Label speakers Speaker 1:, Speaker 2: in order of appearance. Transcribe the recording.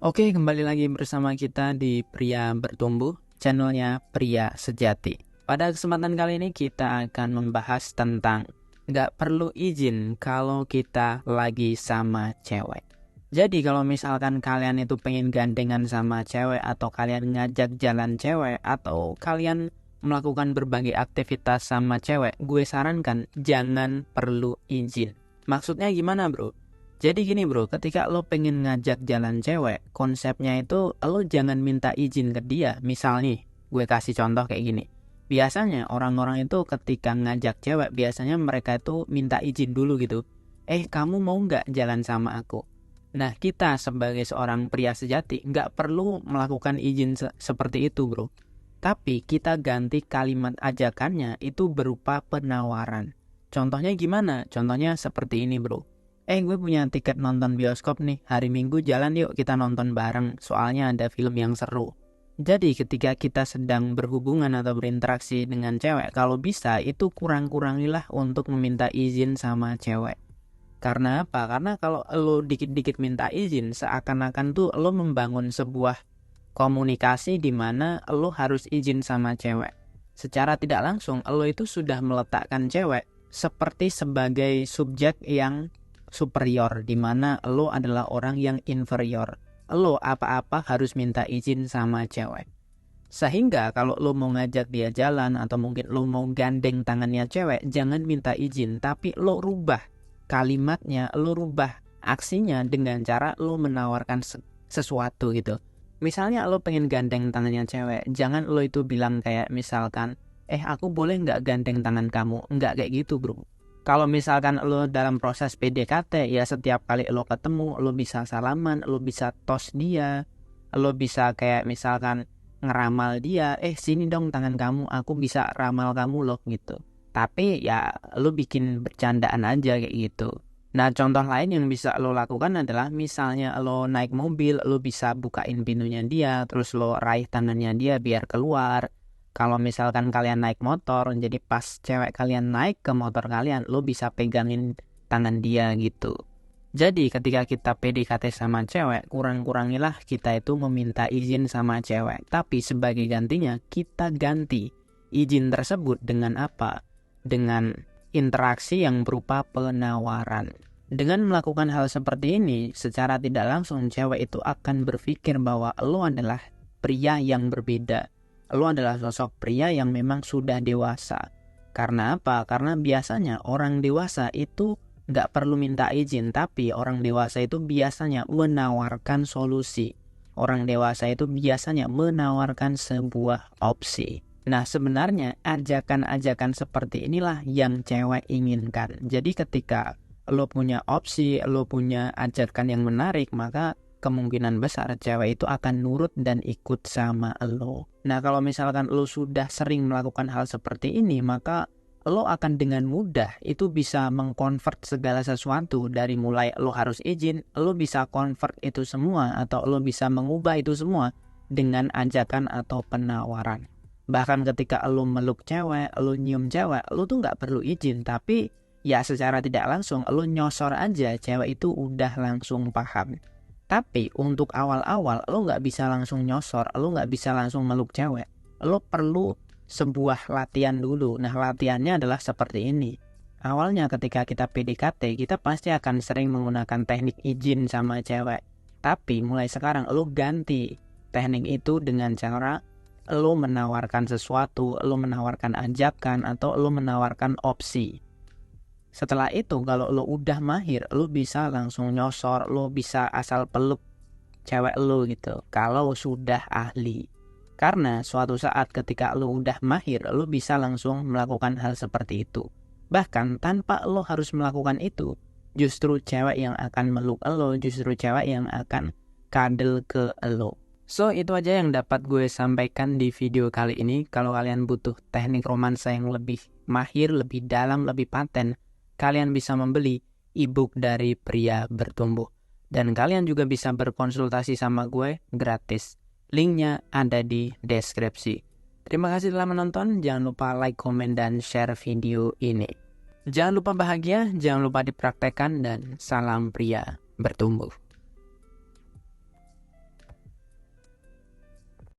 Speaker 1: Oke, kembali lagi bersama kita di Pria Bertumbuh, channelnya Pria Sejati. Pada kesempatan kali ini kita akan membahas tentang nggak perlu izin kalau kita lagi sama cewek. Jadi kalau misalkan kalian itu pengen gandengan sama cewek, atau kalian ngajak jalan cewek, atau kalian melakukan berbagai aktivitas sama cewek, gue sarankan jangan perlu izin. Maksudnya gimana, bro? Jadi gini bro, ketika lo pengen ngajak jalan cewek, konsepnya itu lo jangan minta izin ke dia. Misal nih, gue kasih contoh kayak gini. Biasanya orang-orang itu ketika ngajak cewek, biasanya mereka itu minta izin dulu gitu. Kamu mau nggak jalan sama aku? Nah, kita sebagai seorang pria sejati nggak perlu melakukan izin seperti itu bro. Tapi kita ganti kalimat ajakannya itu berupa penawaran. Contohnya gimana? Contohnya seperti ini bro. Gue punya tiket nonton bioskop nih, hari Minggu jalan yuk kita nonton bareng, soalnya ada film yang seru. Jadi ketika kita sedang berhubungan atau berinteraksi dengan cewek, kalau bisa itu kurang-kurangilah untuk meminta izin sama cewek. Karena apa? Karena kalau lo dikit-dikit minta izin, seakan-akan tuh lo membangun sebuah komunikasi di mana lo harus izin sama cewek. Secara tidak langsung, lo itu sudah meletakkan cewek seperti sebagai subjek yang superior, di mana lo adalah orang yang inferior. Lo apa-apa harus minta izin sama cewek. Sehingga kalau lo mau ngajak dia jalan atau mungkin lo mau gandeng tangannya cewek, jangan minta izin, tapi lo rubah kalimatnya, lo rubah aksinya dengan cara lo menawarkan sesuatu gitu. Misalnya lo pengen gandeng tangannya cewek, jangan lo itu bilang kayak misalkan, aku boleh nggak gandeng tangan kamu? Nggak kayak gitu bro. Kalau misalkan lo dalam proses PDKT, ya setiap kali lo ketemu, lo bisa salaman, lo bisa tos dia, lo bisa kayak misalkan ngeramal dia, sini dong tangan kamu, aku bisa ramal kamu loh gitu. Tapi ya lo bikin bercandaan aja kayak gitu. Nah, contoh lain yang bisa lo lakukan adalah misalnya lo naik mobil, lo bisa bukain pintunya dia, terus lo raih tangannya dia biar keluar. Kalau misalkan kalian naik motor, jadi pas cewek kalian naik ke motor kalian, lo bisa pegangin tangan dia gitu. Jadi ketika kita PDKT sama cewek, kurang-kurangilah kita itu meminta izin sama cewek. Tapi sebagai gantinya, kita ganti izin tersebut dengan apa? Dengan interaksi yang berupa penawaran. Dengan melakukan hal seperti ini, secara tidak langsung cewek itu akan berpikir bahwa lo adalah pria yang berbeda. Lo adalah sosok pria yang memang sudah dewasa. Karena apa? Karena biasanya orang dewasa itu nggak perlu minta izin, tapi orang dewasa itu biasanya menawarkan solusi. Orang dewasa itu biasanya menawarkan sebuah opsi. Nah, sebenarnya ajakan-ajakan seperti inilah yang cewek inginkan. Jadi ketika lo punya opsi, lo punya ajakan yang menarik, maka kemungkinan besar cewek itu akan nurut dan ikut sama lo. Nah, kalau misalkan lo sudah sering melakukan hal seperti ini, maka lo akan dengan mudah itu bisa mengkonvert segala sesuatu. Dari mulai lo harus izin, lo bisa convert itu semua, atau lo bisa mengubah itu semua dengan ajakan atau penawaran. Bahkan ketika lo meluk cewek, lo nyium cewek, lo tuh gak perlu izin, tapi ya secara tidak langsung lo nyosor aja, cewek itu udah langsung paham. Tapi untuk awal-awal lo gak bisa langsung nyosor, lo gak bisa langsung meluk cewek. Lo perlu sebuah latihan dulu. Nah, latihannya adalah seperti ini. Awalnya ketika kita PDKT, kita pasti akan sering menggunakan teknik izin sama cewek. Tapi mulai sekarang lo ganti teknik itu dengan cara lo menawarkan sesuatu, lo menawarkan ajakan, atau lo menawarkan opsi. Setelah itu kalau lo udah mahir, lo bisa langsung nyosor, lo bisa asal peluk cewek lo gitu. Kalau sudah ahli. Karena suatu saat ketika lo udah mahir, lo bisa langsung melakukan hal seperti itu. Bahkan tanpa lo harus melakukan itu, justru cewek yang akan meluk lo, justru cewek yang akan kadel ke lo. So, itu aja yang dapat gue sampaikan di video kali ini. Kalau kalian butuh teknik romansa yang lebih mahir, lebih dalam, lebih paten, kalian bisa membeli ebook dari Pria Bertumbuh. Dan kalian juga bisa berkonsultasi sama gue gratis. Linknya ada di deskripsi. Terima kasih telah menonton. Jangan lupa like, komen, dan share video ini. Jangan lupa bahagia, jangan lupa dipraktekkan, dan salam pria bertumbuh.